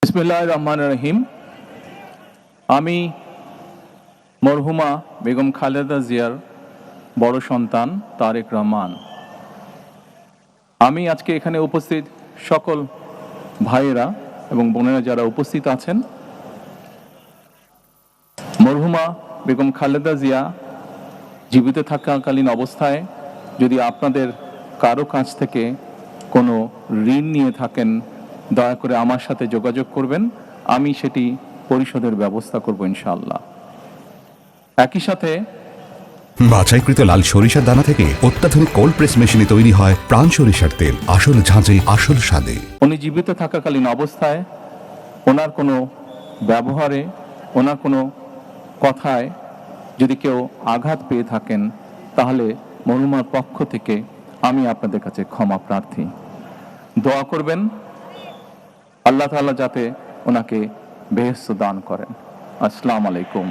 বিসমিল্লাহির রহমানির রহিম। আমি মরহুমা বেগম খালেদা জিয়ার বড় সন্তান তারেক রহমান। আমি আজকে এখানে উপস্থিত সকল ভাইয়েরা এবং বোনেরা যারা উপস্থিত আছেন, মরহুমা বেগম খালেদা জিয়া জীবিত থাকাকালীন অবস্থায় যদি আপনাদের কারো কাছ থেকে কোনো ঋণ নিয়ে থাকেন, দয়া করে আমার সাথে যোগাযোগ করবেন, আমি সেটি পরিশোধের ব্যবস্থা করব ইনশাআল্লাহ। একই সাথে বাছাইকৃত লাল সরিষার দানা থেকে অত্যাধুনিক কোল্ড প্রেস মেশিনে তৈরি হয় প্রাণ সরিষার তেল, আসল ঝাঁঝে আসল স্বাদে। উনি জীবিত থাকাকালীন অবস্থায় ওনার কোনো ব্যবহারে, ওনার কোনো কথায় যদি কেউ আঘাত পেয়ে থাকেন, তাহলে মরহুমার পক্ষ থেকে আমি আপনাদের কাছে ক্ষমা প্রার্থী। দোয়া করবেন আল্লাহ তাআলা যাতে ওনাকে বেহেশত দান করেন। আসসালামু আলাইকুম।